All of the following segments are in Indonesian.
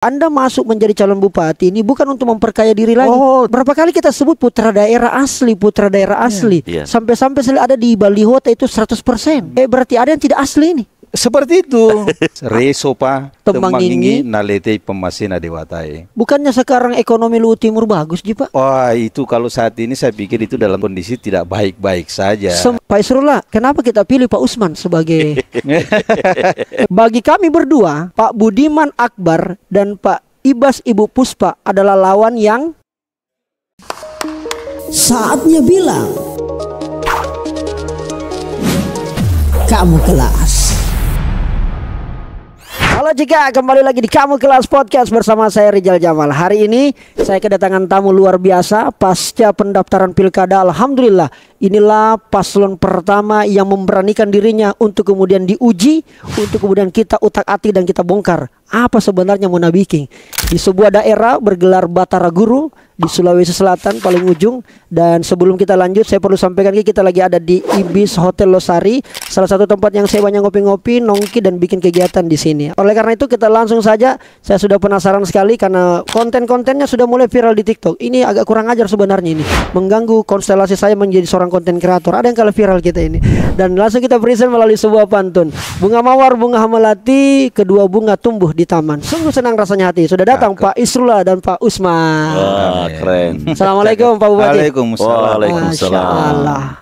Anda masuk menjadi calon bupati ini bukan untuk memperkaya diri lagi. Berapa kali kita sebut putra daerah asli, putra daerah asli. Sampai-sampai ada di baliho itu 100%. Berarti ada yang tidak asli ini. Seperti itu. Resopa Temangingi nalete pemasina dewatai. Bukannya sekarang ekonomi Luhut Timur bagus, Ji, Pak? Wah, itu kalau saat ini saya pikir itu dalam kondisi tidak baik-baik saja. Pak Isrullah, kenapa kita pilih Pak Usman sebagai bagi kami berdua, Pak Budiman Akbar dan Pak Ibas Ibu Puspa adalah lawan yang saatnya bilang kamu kelas. Halo Cika, kembali lagi di Kamu Kelas Podcast bersama saya Rizal Jamal. Hari ini saya kedatangan tamu luar biasa pasca pendaftaran pilkada. Alhamdulillah, inilah paslon pertama yang memberanikan dirinya untuk kemudian diuji, untuk kemudian kita utak-atik dan kita bongkar apa sebenarnya Muna Biking. Di sebuah daerah bergelar Batara Guru di Sulawesi Selatan paling ujung. Dan sebelum kita lanjut, saya perlu sampaikan kita lagi ada di Ibis Hotel Losari, salah satu tempat yang saya banyak ngopi-ngopi, nongki dan bikin kegiatan di sini. Oleh karena itu kita langsung saja. Saya sudah penasaran sekali karena konten-kontennya sudah mulai viral di TikTok. Ini agak kurang ajar sebenarnya ini, mengganggu konstelasi saya menjadi seorang konten kreator. Ada yang kalah viral kita ini. Dan langsung kita present melalui sebuah pantun. Bunga mawar, bunga hamelati, kedua bunga tumbuh di taman. Sungguh senang rasanya hati. Sudah datang Pak Isrullah dan Pak Usman. Wah, keren. Assalamualaikum Pak Bupati. Waalaikumsalam.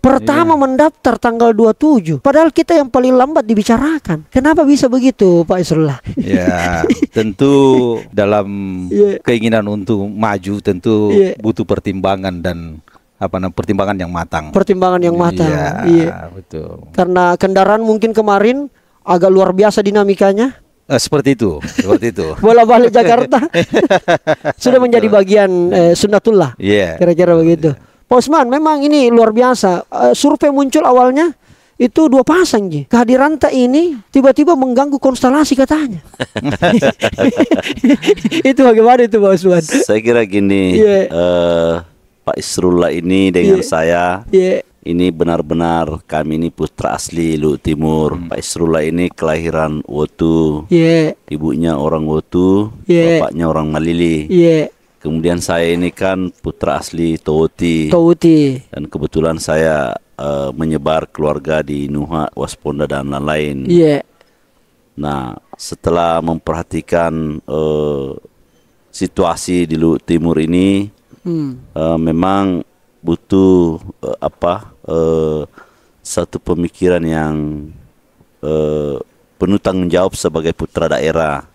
Pertama mendaftar tanggal 27. Padahal kita yang paling lambat dibicarakan. Kenapa bisa begitu Pak Isrullah? Ya, tentu dalam keinginan untuk maju tentu butuh pertimbangan dan pertimbangan yang matang. Pertimbangan yang matang. Iya, betul. Karena kendaraan mungkin kemarin agak luar biasa dinamikanya. Seperti itu. Bola-balik Jakarta sudah menjadi bagian sunnatullah. Kira-kira begitu. Pak Usman, memang ini luar biasa. Survei muncul awalnya itu 2 pasang, Ji. Kehadiran tak ini tiba-tiba mengganggu konstelasi katanya. Itu bagaimana itu Pak Usman? Saya kira gini, Pak Isrullah ini dengan saya ini benar-benar kami ini putra asli Luhut Timur. Pak Isrullah ini kelahiran Wotu, ibunya orang Wotu, bapaknya orang Malili. Kemudian saya ini kan putra asli Towuti. Dan kebetulan saya menyebar keluarga di Nuha, Wasponda dan lain-lain. Nah, setelah memperhatikan situasi di Luhut Timur ini, memang butuh satu pemikiran yang penuh tanggung jawab sebagai putra daerah.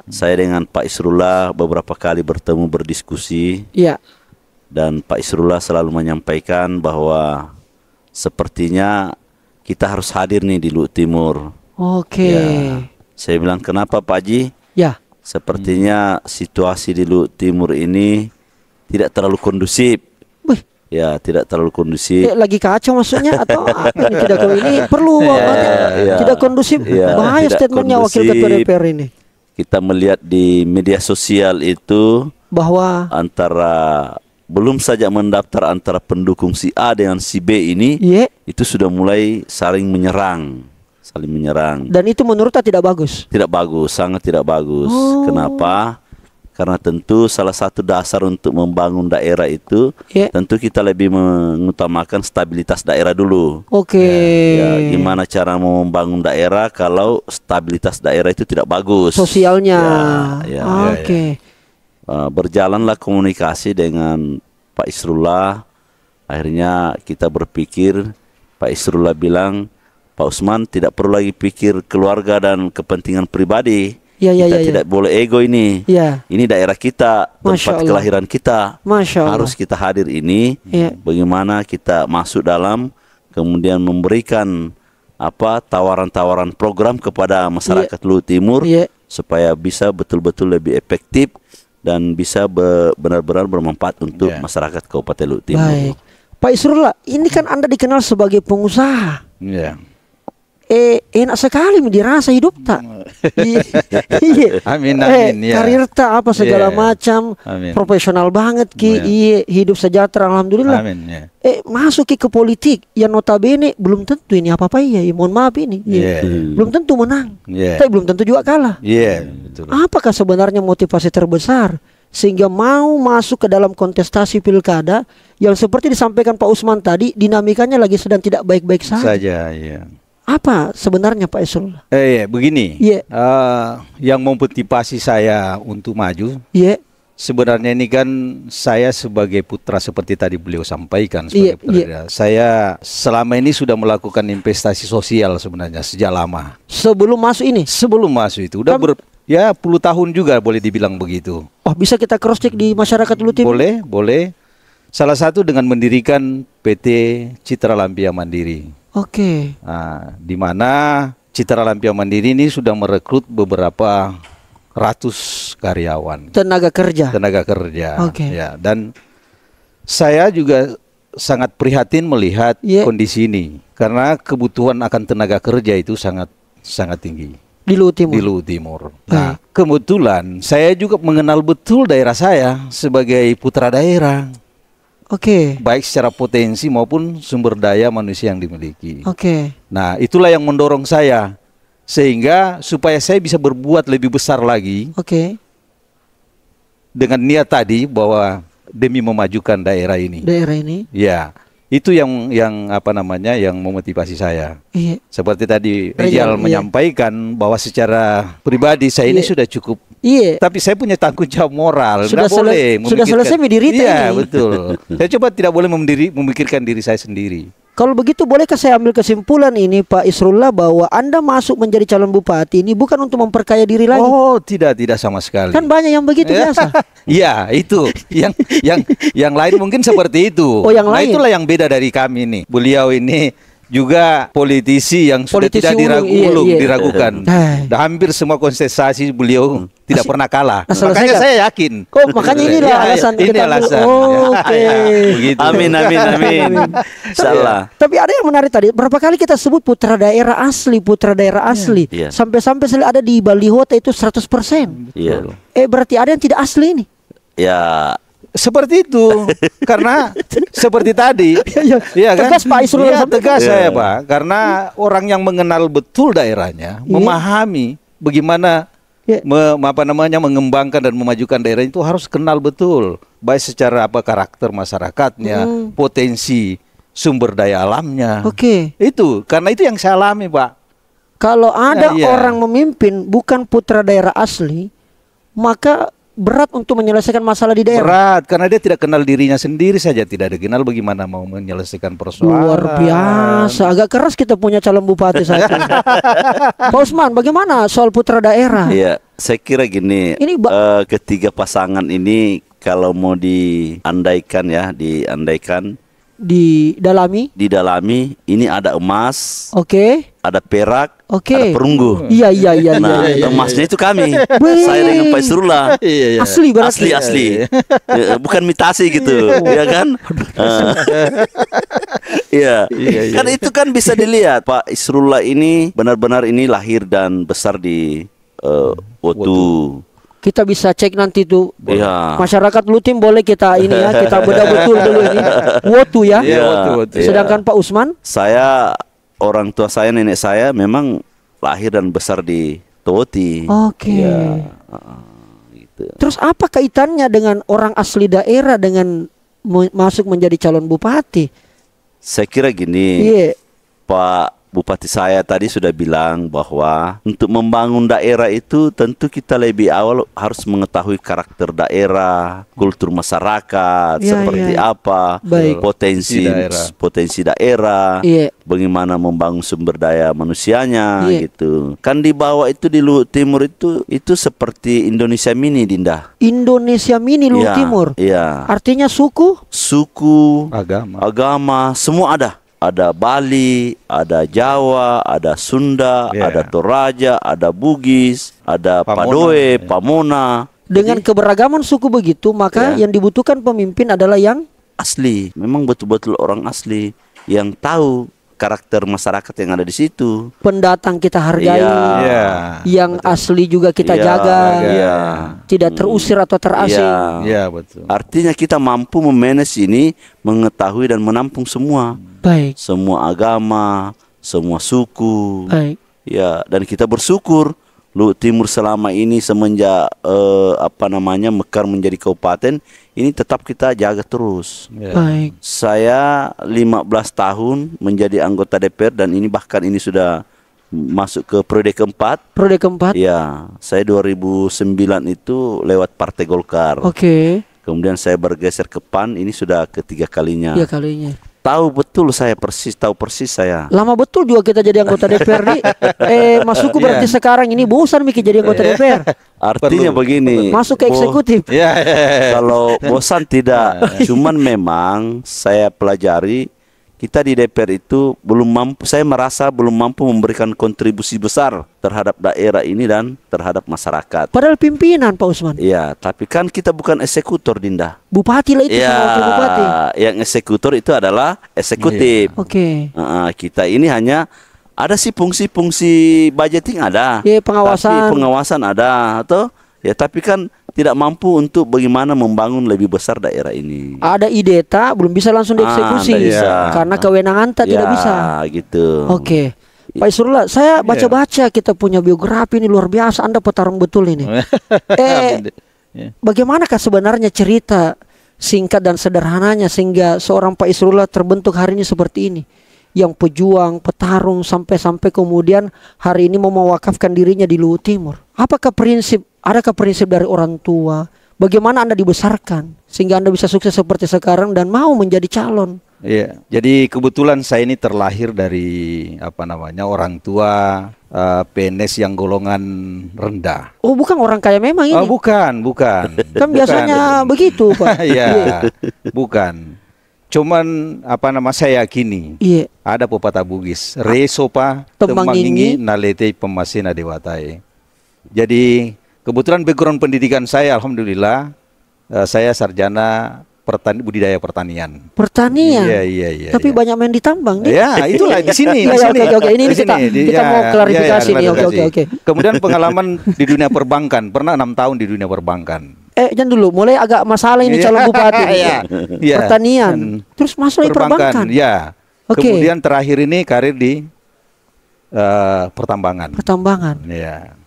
Saya dengan Pak Isrullah beberapa kali bertemu berdiskusi, dan Pak Isrullah selalu menyampaikan bahwa sepertinya kita harus hadir nih di Luhut Timur. Saya bilang, kenapa Pak Haji? Sepertinya situasi di Luhut Timur ini tidak terlalu kondusif. Tidak terlalu kondusif. Lagi kacau maksudnya atau apa ini? Ini perlu tidak kondusif. Bahaya statementnya Wakil Ketua DPR ini. Kita melihat di media sosial itu bahwa belum saja mendaftar antara pendukung si A dengan si B ini, itu sudah mulai saling menyerang. Dan itu menurut Anda tidak bagus? Tidak bagus, sangat tidak bagus. Kenapa? Karena tentu salah satu dasar untuk membangun daerah itu tentu kita lebih mengutamakan stabilitas daerah dulu. Gimana cara membangun daerah kalau stabilitas daerah itu tidak bagus? Sosialnya. Berjalanlah komunikasi dengan Pak Isrullah. Akhirnya kita berpikir, Pak Isrullah bilang, Pak Usman tidak perlu lagi pikir keluarga dan kepentingan pribadi. Kita tidak boleh ego ini. Ini daerah kita, tempat kelahiran kita. Harus kita hadir ini. Bagaimana kita masuk dalam, kemudian memberikan tawaran-tawaran program kepada masyarakat Luhut Timur supaya bisa betul-betul lebih efektif dan bisa benar-benar bermanfaat untuk masyarakat Kabupaten Luhut Timur. Baik. Pak Isrullah, ini kan Anda dikenal sebagai pengusaha. enak sekali dirasa hidup tak. Amin karir tak apa segala macam, profesional banget hidup sejahtera alhamdulillah. Amin, masuk ke politik yang notabene belum tentu ini apa-apa mohon maaf ini. Belum tentu menang. Tapi belum tentu juga kalah. Betul. Apakah sebenarnya motivasi terbesar sehingga mau masuk ke dalam kontestasi pilkada yang seperti disampaikan Pak Usman tadi, dinamikanya lagi sedang tidak baik-baik saja. Apa sebenarnya Pak Isrullah? Begini. Yang memotivasi saya untuk maju. Sebenarnya ini kan saya sebagai putra seperti tadi beliau sampaikan sebagai putra. Saya selama ini sudah melakukan investasi sosial sebenarnya sejak lama. Sebelum masuk ini? Sebelum masuk itu udah puluh tahun juga boleh dibilang begitu. Bisa kita cross check di masyarakat Lutim? Boleh. Salah satu dengan mendirikan PT Citra Lampia Mandiri. Nah, di mana Citra Lampia Mandiri ini sudah merekrut beberapa ratus karyawan. Tenaga kerja. Ya, dan saya juga sangat prihatin melihat kondisi ini karena kebutuhan akan tenaga kerja itu sangat tinggi di Luhut Timur. Nah, kebetulan saya juga mengenal betul daerah saya sebagai putra daerah. Baik secara potensi maupun sumber daya manusia yang dimiliki. Nah, itulah yang mendorong saya sehingga supaya saya bisa berbuat lebih besar lagi. Dengan niat tadi bahwa demi memajukan daerah ini. Ya, itu yang memotivasi saya. Seperti tadi Rijal menyampaikan bahwa secara pribadi saya ini sudah cukup. Tapi saya punya tanggung jawab moral. Sudah selesai mendirita ini. Betul. Saya coba tidak boleh memikirkan diri saya sendiri. Kalau begitu bolehkah saya ambil kesimpulan ini Pak Isrullah bahwa Anda masuk menjadi calon bupati ini bukan untuk memperkaya diri lagi? Tidak sama sekali. Kan banyak yang begitu biasa. Iya, itu yang lain mungkin seperti itu. Yang lain. Itulah yang beda dari kami nih. Beliau ini juga politisi yang sudah tidak diragukan. Dan hampir semua kontestasi beliau tidak pernah kalah. Makanya saya yakin. Makanya inilah alasan. Ini alasan. Begitu. Amin. Salah. Tapi ada yang menarik tadi. Berapa kali kita sebut putra daerah asli. Sampai-sampai ada di baliho itu 100%. Berarti ada yang tidak asli ini. Seperti itu. Karena seperti tadi. Tegas Pak Isrullah. Tegas saya Pak. Karena orang yang mengenal betul daerahnya, memahami bagaimana mengembangkan dan memajukan daerah itu harus kenal betul, baik secara karakter masyarakatnya, potensi sumber daya alamnya. Itu karena itu yang saya alami Pak. Kalau ada orang memimpin bukan putra daerah asli, maka berat untuk menyelesaikan masalah di daerah. Berat, karena dia tidak kenal dirinya sendiri saja, tidak ada kenal bagaimana mau menyelesaikan persoalan. Luar biasa, agak keras kita punya calon bupati saja. Pak Usman, bagaimana soal putra daerah? Saya kira gini, ketiga pasangan ini kalau mau diandaikan, didalami, ini ada emas, ada perak, ada perunggu. Iya. Nah, emasnya itu kami. Saya dengan Pak Isrullah. Asli berarti. Asli. Bukan imitasi gitu, ya kan? Kan itu kan bisa dilihat Pak Isrullah ini benar-benar ini lahir dan besar di Wotu. Kita bisa cek nanti tuh. Masyarakat Lutim boleh kita kita bedah betul dulu ini. Wotu ya. Sedangkan Pak Usman? Saya, orang tua saya, nenek saya memang lahir dan besar di Toti. Gitu. Terus apa kaitannya dengan orang asli daerah dengan masuk menjadi calon bupati? Saya kira gini, Pak Bupati saya tadi sudah bilang bahwa untuk membangun daerah itu tentu kita lebih awal harus mengetahui karakter daerah, kultur masyarakat, seperti apa, potensi daerah, bagaimana membangun sumber daya manusianya gitu. Kan di bawah itu di Luhut Timur itu seperti Indonesia mini, Dinda. Indonesia mini Luhut Timur. Artinya suku, agama, semua ada. Ada Bali, ada Jawa, ada Sunda, ada Toraja, ada Bugis, ada Padoe, Pamona. Dengan keberagaman suku begitu, maka yang dibutuhkan pemimpin adalah yang asli. Memang betul-betul orang asli yang tahu karakter masyarakat yang ada di situ. Pendatang kita hargai, Iya. yang asli juga kita Iya, jaga, iya. tidak terusir atau terasing. Iya. Iya, betul. Artinya kita mampu memanage ini, mengetahui dan menampung semua, Baik, semua agama, semua suku. baik. Ya, dan kita bersyukur Luhut Timur selama ini semenjak Mekar menjadi kabupaten ini tetap kita jaga terus. Iya. Baik. Saya 15 tahun menjadi anggota DPR dan ini bahkan ini sudah masuk ke periode keempat. Periode keempat. Ya, saya 2009 itu lewat Partai Golkar. Oke. Kemudian saya bergeser ke PAN, ini sudah ketiga kalinya. Iya kalinya. Tahu betul saya tahu persis saya. Lama betul juga kita jadi anggota DPR nih. Masukku berarti sekarang ini bosan Miki jadi anggota DPR. Artinya begini. Masuk ke eksekutif. Iya, iya. Kalau bosan tidak, cuman memang saya pelajari kita di DPR itu belum mampu, saya merasa belum mampu memberikan kontribusi besar terhadap daerah ini dan terhadap masyarakat. Padahal pimpinan Pak Usman. Iya, tapi kan kita bukan eksekutor, Dinda. Bupati lah itu Iya, sama wakil bupati. yang eksekutor itu adalah eksekutif. Oke. Kita ini hanya ada sih fungsi-fungsi budgeting ada. Iya, pengawasan. Tapi pengawasan ada, atau ya tapi kan tidak mampu untuk bagaimana membangun lebih besar daerah ini. Ada ide tak belum bisa langsung dieksekusi nggak bisa. karena kewenangan tak tidak bisa. Gitu. Oke. Pak Isrullah, saya baca-baca kita punya biografi ini luar biasa. Anda petarung betul ini. Bagaimanakah sebenarnya cerita singkat dan sederhananya sehingga seorang Pak Isrullah terbentuk hari ini seperti ini? Yang pejuang, petarung sampai kemudian hari ini mau mewakafkan dirinya di Luhut Timur. Adakah prinsip dari orang tua? Bagaimana Anda dibesarkan sehingga Anda bisa sukses seperti sekarang dan mau menjadi calon? Iya. Jadi kebetulan saya ini terlahir dari orang tua PNS yang golongan rendah. Oh, bukan orang kaya memang ini. Oh, bukan. Kan biasanya begitu, Pak. Iya, bukan. Cuman saya yakini Iya. ada pepatah Bugis, resopa Temangingi. temangingi nalete pemasina dewatai. Jadi kebetulan background pendidikan saya alhamdulillah saya sarjana budidaya pertanian. Pertanian. Iya. Tapi banyak main ditambang nih. Ya, itulah di sini. Iya, oke. Ini Di sini. kita mau klarifikasi nih. Oke. Kemudian pengalaman di dunia perbankan, pernah 6 tahun di dunia perbankan. Jangan dulu, mulai agak masalah ini calon bupati. Iya. Pertanian. Terus masuk lagi perbankan. Ya. Oke. Kemudian terakhir ini karir di pertambangan. Pertambangan. Ya.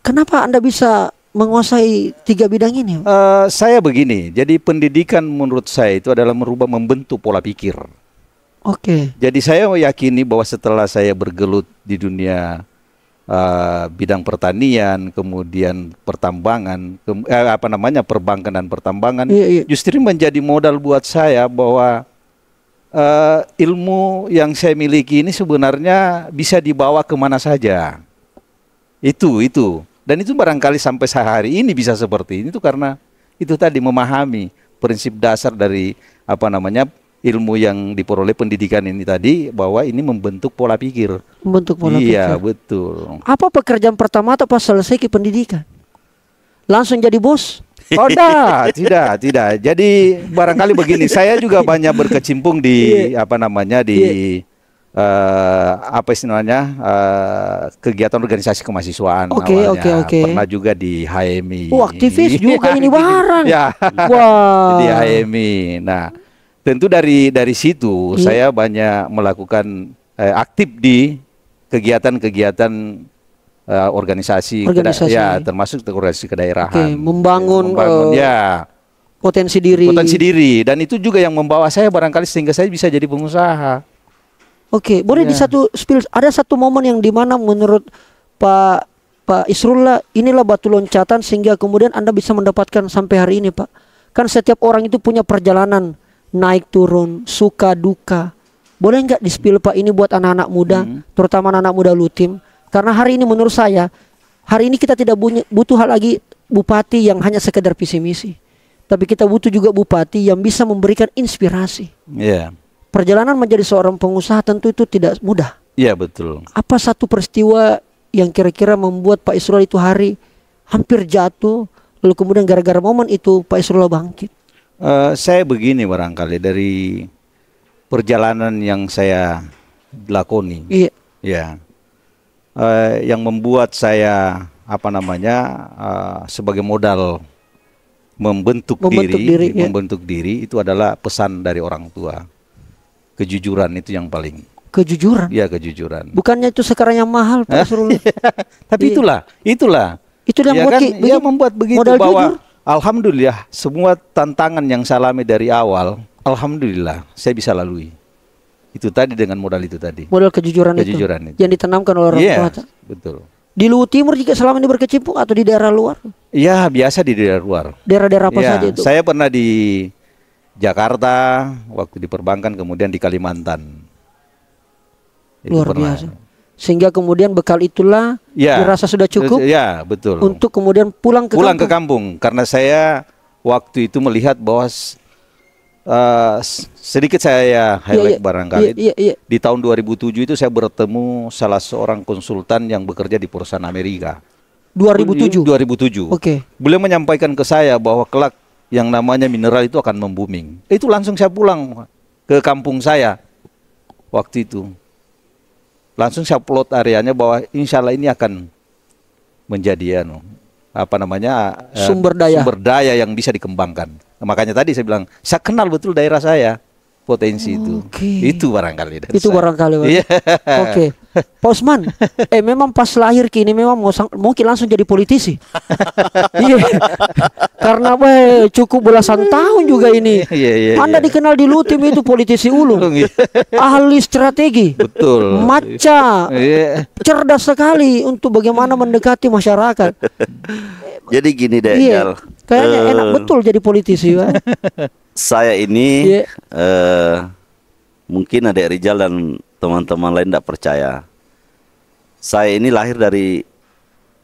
Kenapa Anda bisa menguasai 3 bidang ini? Saya begini, jadi pendidikan menurut saya itu adalah membentuk pola pikir. Oke. Jadi saya meyakini bahwa setelah saya bergelut di dunia bidang pertanian, kemudian pertambangan, perbankan dan pertambangan, Iya. justru menjadi modal buat saya bahwa ilmu yang saya miliki ini sebenarnya bisa dibawa kemana saja. Itu. Dan itu barangkali sampai sehari ini bisa seperti ini itu karena itu tadi memahami prinsip dasar dari ilmu yang diperoleh pendidikan ini tadi, bahwa ini membentuk pola pikir. Membentuk pola pikir. Iya, betul. Apa pekerjaan pertama atau pas selesai ke pendidikan? Langsung jadi bos? Oh, tidak. Jadi barangkali begini, saya juga banyak berkecimpung di kegiatan organisasi kemahasiswaan. Oke. Pernah juga di HMI. Oh, aktivis juga ini barang. Ya. Wah. Di HMI. Nah, tentu dari situ saya banyak melakukan aktif di kegiatan-kegiatan organisasi. Ya, termasuk organisasi kedaerahan. Oke, membangun ya potensi diri. Dan itu juga yang membawa saya barangkali sehingga saya bisa jadi pengusaha. Oke, boleh di satu spill, ada satu momen yang dimana menurut Pak Isrullah inilah batu loncatan sehingga kemudian Anda bisa mendapatkan sampai hari ini, Pak. Kan setiap orang itu punya perjalanan naik turun, suka duka. Boleh nggak di spill, Pak, ini buat anak-anak muda, terutama anak-anak muda Lutim? Karena hari ini menurut saya, hari ini kita tidak butuh lagi bupati yang hanya sekedar visi misi, tapi kita butuh juga bupati yang bisa memberikan inspirasi. Iya. Perjalanan menjadi seorang pengusaha tentu itu tidak mudah. Iya, betul. Apa satu peristiwa yang kira-kira membuat Pak Isrullah itu hari hampir jatuh, lalu kemudian gara-gara momen itu Pak Isrullah bangkit? Saya begini barangkali dari perjalanan yang saya lakoni. Iya. Ya. Yang membuat saya sebagai modal membentuk diri itu adalah pesan dari orang tua. Kejujuran itu yang paling. Kejujuran. Iya, kejujuran. Bukannya itu sekarang yang mahal, Pak Isrullah. Tapi itulah. Itu yang membuat begitu modal bahwa jujur. Alhamdulillah semua tantangan yang saya alami dari awal, alhamdulillah saya bisa lalui. Itu tadi dengan modal itu tadi. Modal kejujuran itu. Yang ditanamkan oleh orang tua. Betul. Di Luwu Timur juga selama ini berkecimpung atau di daerah luar? Ya, biasa di daerah luar. Daerah-daerah apa saja itu? Saya pernah di Jakarta, waktu di perbankan, kemudian di Kalimantan. Luar biasa. Sehingga kemudian bekal itulah dirasa sudah cukup. Ya, betul. Untuk kemudian pulang ke kampung. Karena saya waktu itu melihat bahwa sedikit saya highlight barangkali. Di tahun 2007 itu saya bertemu salah seorang konsultan yang bekerja di perusahaan Amerika. 2007. Oke. Beliau menyampaikan ke saya bahwa kelak yang namanya mineral itu akan membooming. Itu langsung saya pulang ke kampung saya waktu itu. Langsung saya plot areanya bahwa insya Allah ini akan menjadi sumber daya yang bisa dikembangkan. Makanya tadi saya bilang, saya kenal betul daerah saya, potensi itu. Itu barangkali. Oke. Pak Usman, memang pas lahir kini memang mungkin langsung jadi politisi. Iya. Karena cukup belasan tahun juga ini. Anda dikenal di Lutim itu politisi ulung. Ahli strategi. Betul. Maca. Cerdas sekali untuk bagaimana mendekati masyarakat. Jadi gini deh, kayaknya enak betul jadi politisi. Saya ini mungkin Adek Rizal dan teman-teman lain tidak percaya. Saya ini lahir dari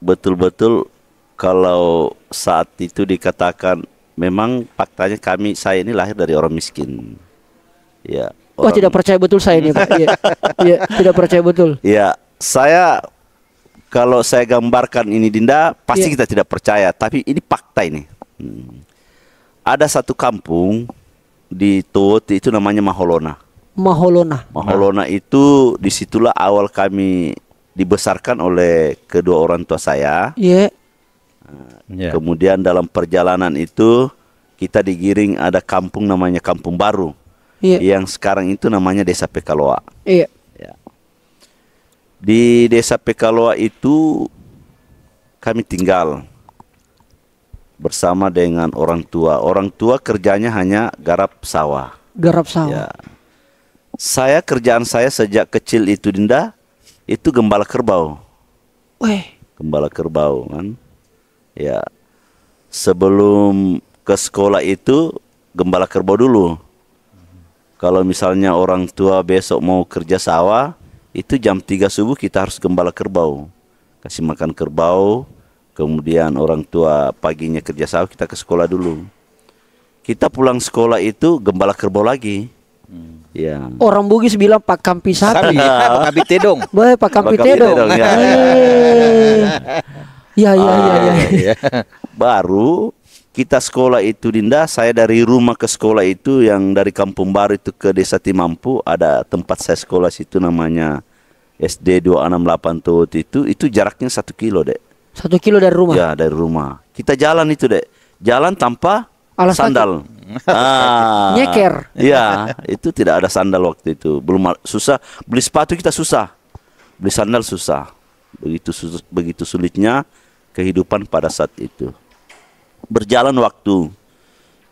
betul-betul kalau saat itu dikatakan memang faktanya saya ini lahir dari orang miskin. Ya. Wah, tidak percaya betul saya ini, Pak. Iya, tidak percaya betul. Ya, saya kalau saya gambarkan ini Dinda, pasti kita tidak percaya, tapi ini fakta ini. Ada satu kampung di Toti itu namanya Maholona. Maholona itu disitulah awal kami dibesarkan oleh kedua orang tua saya. Kemudian dalam perjalanan itu kita digiring ada kampung namanya Kampung Baru, yang sekarang itu namanya Desa Pekaloa. Di Desa Pekaloa itu kami tinggal bersama dengan orang tua. Orang tua kerjanya hanya garap sawah. Ya. Kerjaan saya sejak kecil itu Dinda, itu gembala kerbau. Gembala kerbau kan. Ya. Sebelum ke sekolah itu gembala kerbau dulu. Kalau misalnya orang tua besok mau kerja sawah, itu jam 3 subuh kita harus gembala kerbau. Kasih makan kerbau. Kemudian orang tua paginya kerja sawah, kita ke sekolah dulu. Kita pulang sekolah itu gembala kerbau lagi. Ya. Orang Bugis bilang Pak Kampi sapi. Pak Kampi Tedong. Pak Kampi Tedong. Ya. Baru kita sekolah itu Dinda, saya dari rumah ke sekolah itu yang dari Kampung Baru itu ke Desa Timampu, ada tempat saya sekolah situ namanya SD 268 Tot itu jaraknya 1 kilo dek. 1 kilo dari rumah? Ya dari rumah. Kita jalan itu dek, jalan tanpa sandal. Nyeker. Ya itu tidak ada sandal waktu itu, belum susah. Beli sepatu kita susah, beli sandal susah. Begitu sulitnya kehidupan pada saat itu. Berjalan waktu,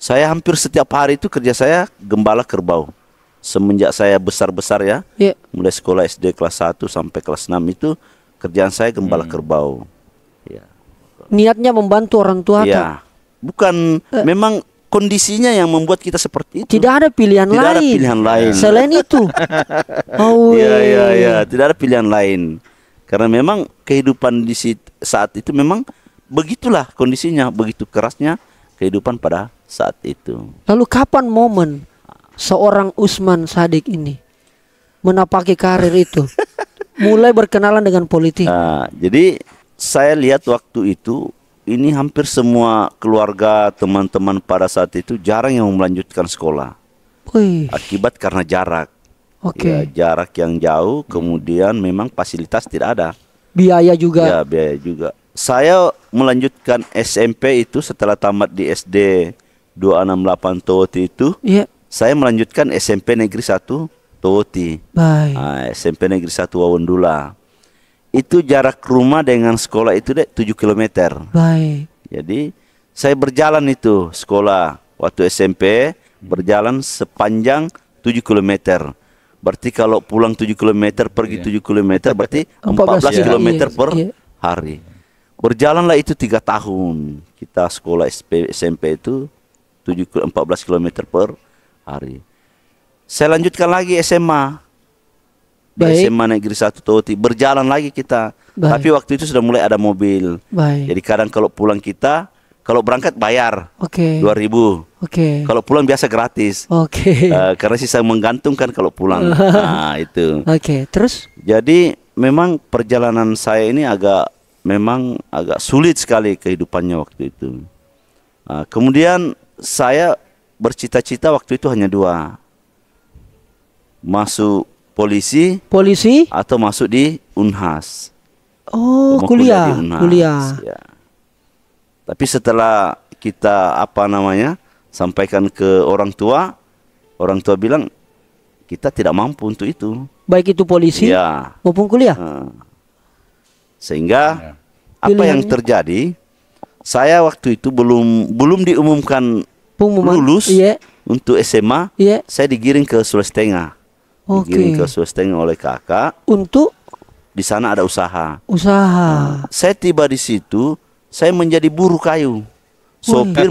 saya hampir setiap hari itu kerja saya gembala kerbau. Semenjak saya besar-besar ya, mulai sekolah SD kelas 1 sampai kelas 6 itu kerjaan saya gembala kerbau. Ya. Niatnya membantu orang tua? Ya, bukan. Memang kondisinya yang membuat kita seperti itu. Tidak ada pilihan lain. Tidak ada pilihan lain. Selain itu. Iya. Tidak ada pilihan lain. Karena memang kehidupan di saat itu memang begitulah kondisinya, begitu kerasnya kehidupan pada saat itu. Lalu kapan momen seorang Usman Sadik ini menapaki karir itu? Mulai berkenalan dengan politik. Jadi saya lihat waktu itu ini hampir semua keluarga teman-teman pada saat itu jarang yang melanjutkan sekolah. Akibat karena jarak. Oke. Ya, jarak yang jauh, kemudian memang fasilitas tidak ada. Biaya juga. Ya, biaya juga. Saya melanjutkan SMP itu setelah tamat di SD 268 Towoti itu. Iya. Saya melanjutkan SMP Negeri 1 Towoti. Baik. SMP Negeri 1 Wawendula. Itu jarak rumah dengan sekolah itu 7 km. Baik. Jadi saya berjalan itu sekolah waktu SMP, berjalan sepanjang 7 km. Berarti kalau pulang 7 km, pergi 7 km, berarti 14 km per hari. Berjalanlah itu 3 tahun. Kita sekolah SMP itu 14 km per hari. Saya lanjutkan lagi SMA. Di SMA Negeri 1 Towoti. Berjalan lagi kita. Baik. Tapi waktu itu sudah mulai ada mobil. Baik. Jadi kadang kalau pulang kita, kalau berangkat bayar 2.000. Kalau pulang biasa gratis. Karena sisa menggantungkan kalau pulang. Nah, itu. Terus? Jadi memang perjalanan saya ini memang agak sulit sekali kehidupannya waktu itu. Kemudian saya bercita-cita waktu itu hanya 2. Masuk polisi atau masuk di Unhas. Kuliah. Ya. Tapi setelah kita sampaikan ke orang tua bilang kita tidak mampu untuk itu. Baik itu polisi maupun kuliah. Sehingga apa yang terjadi? Saya waktu itu belum diumumkan lulus untuk SMA. Saya digiring ke Sulawesi Tengah. Digiring ke Sulawesi Tengah oleh kakak. Untuk di sana ada usaha. Saya tiba di situ, saya menjadi buruh kayu. Sopir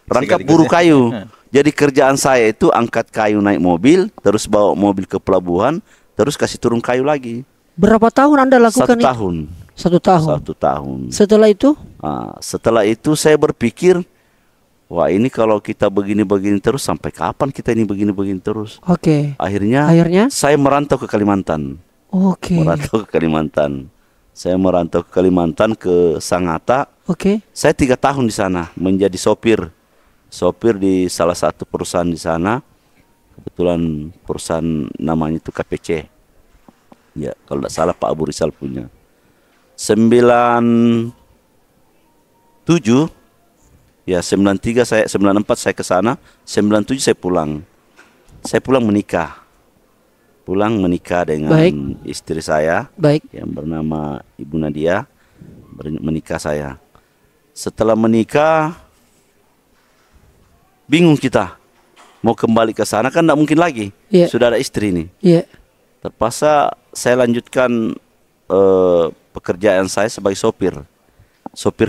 rangkap buruh kayu. Jadi kerjaan saya itu angkat kayu naik mobil, terus bawa mobil ke pelabuhan, terus kasih turun kayu lagi. Berapa tahun Anda lakukan 1 tahun. 1 tahun. 1 tahun. Setelah itu? Setelah itu saya berpikir, wah ini kalau kita begini-begini terus sampai kapan kita ini begini-begini terus? Akhirnya saya merantau ke Kalimantan. Saya merantau ke Kalimantan ke Sangatta. Saya 3 tahun di sana menjadi sopir di salah satu perusahaan di sana. Kebetulan perusahaan namanya itu KPC. Ya, kalau tidak salah Pak Abu Rizal punya. 97 ya 93 saya 94 saya ke sana, 97 saya pulang. Saya pulang menikah dengan istri saya yang bernama Ibu Nadia. Menikah saya. Setelah menikah bingung kita mau kembali ke sana kan tidak mungkin lagi. Sudah ada istri nih. Terpaksa saya lanjutkan pekerjaan saya sebagai sopir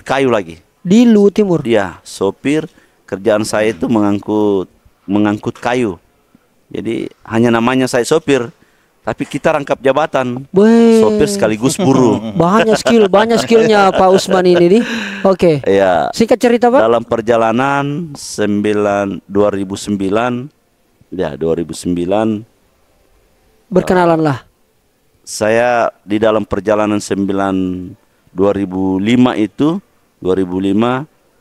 kayu lagi. Di Luwu Timur? Iya, sopir. Kerjaan saya itu mengangkut kayu. Jadi hanya namanya saya sopir, tapi kita rangkap jabatan. Sopir sekaligus buruh. Banyak skillnya Pak Usman ini nih. Ya. Singkat cerita Pak. Dalam perjalanan 2009 berkenalanlah. Saya di dalam perjalanan 2005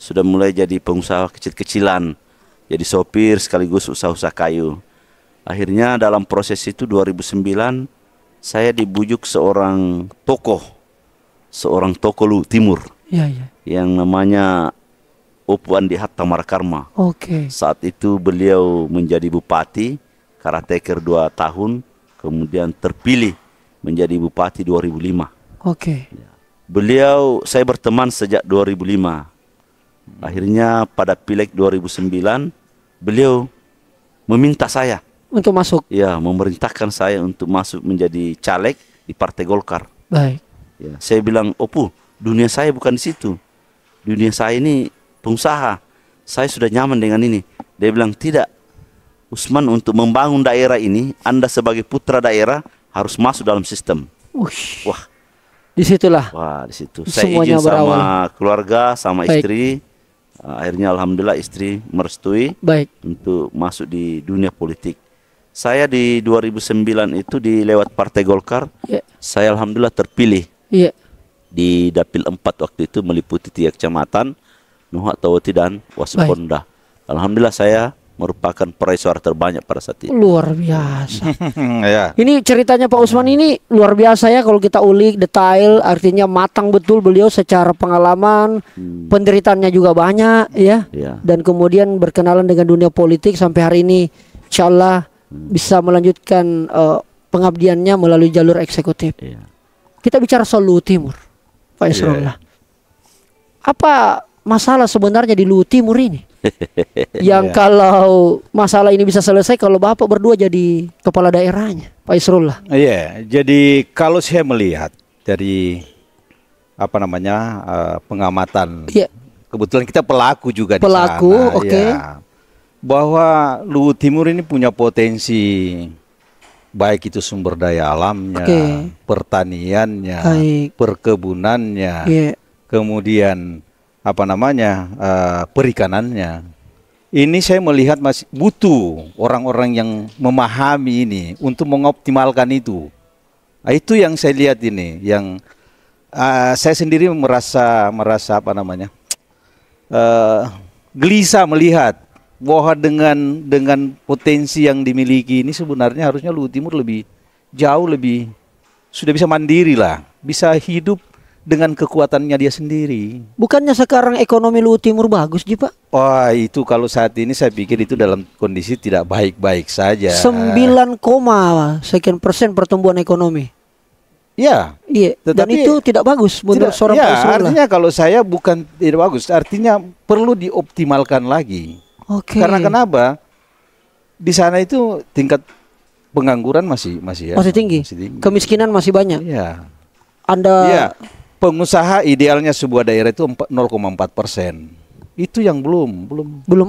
sudah mulai jadi pengusaha kecil-kecilan. Jadi sopir sekaligus usaha-usaha kayu. Akhirnya dalam proses itu 2009 saya dibujuk seorang tokoh Luwu Timur. Yang namanya Opu Andi Hatta Marakarma. Saat itu beliau menjadi bupati, caretaker 2 tahun, kemudian terpilih menjadi bupati 2005. Saya berteman sejak 2005. Akhirnya pada Pileg 2009 beliau meminta saya untuk masuk. Ya, memerintahkan saya untuk masuk menjadi caleg di Partai Golkar. Ya, saya bilang, Opu, dunia saya bukan di situ. Dunia saya ini pengusaha. Saya sudah nyaman dengan ini. Dia bilang, tidak. Usman, untuk membangun daerah ini, Anda sebagai putra daerah harus masuk dalam sistem. Wah, disitulah. Di situ. Saya izin sama keluarga, sama istri. Akhirnya alhamdulillah istri merestui untuk masuk di dunia politik. Saya di 2009 itu lewat Partai Golkar. Saya alhamdulillah terpilih. Di Dapil 4 waktu itu meliputi 3 kecamatan, Nuhak, Towoti dan Waseponda. Alhamdulillah saya merupakan peraih suara terbanyak pada saat itu. Luar biasa. Ya. Ini ceritanya Pak Usman ini luar biasa ya kalau kita ulik detail, artinya matang betul beliau secara pengalaman, penderitaannya juga banyak ya. Ya. Dan kemudian berkenalan dengan dunia politik sampai hari ini insya Allah bisa melanjutkan pengabdiannya melalui jalur eksekutif. Ya. Kita bicara soal Luhut Timur, Pak Isrullah. Apa masalah sebenarnya di Luhut Timur ini? Yang kalau masalah ini bisa selesai kalau Bapak berdua jadi kepala daerahnya, Pak Isrullah. Iya, jadi kalau saya melihat dari pengamatan, Iya. Kebetulan kita pelaku juga di Pelaku, sana, oke. ya, bahwa Luhut Timur ini punya potensi, baik itu sumber daya alamnya, Oke. pertaniannya, Baik. perkebunannya, Iya. kemudian perikanannya. Ini saya melihat masih butuh orang-orang yang memahami ini untuk mengoptimalkan itu. Nah, itu yang saya lihat ini, yang saya sendiri merasa gelisah melihat bahwa dengan potensi yang dimiliki ini sebenarnya harusnya Luhut Timur jauh lebih sudah bisa mandiri lah, bisa hidup dengan kekuatannya dia sendiri. Bukannya sekarang ekonomi Luhut Timur bagus, Ji, Pak? Wah, itu kalau saat ini saya pikir itu dalam kondisi tidak baik-baik saja. 9, sekian persen pertumbuhan ekonomi. Ya. Iya. Dan Tetapi itu tidak bagus menurut seorang Pak Isrullah. artinya kalau saya bukan tidak bagus, artinya perlu dioptimalkan lagi. Oke. Karena kenapa? Di sana itu tingkat pengangguran masih tinggi. Kemiskinan masih banyak. Iya. Anda Iya. Pengusaha idealnya sebuah daerah itu 0,4%. Itu yang belum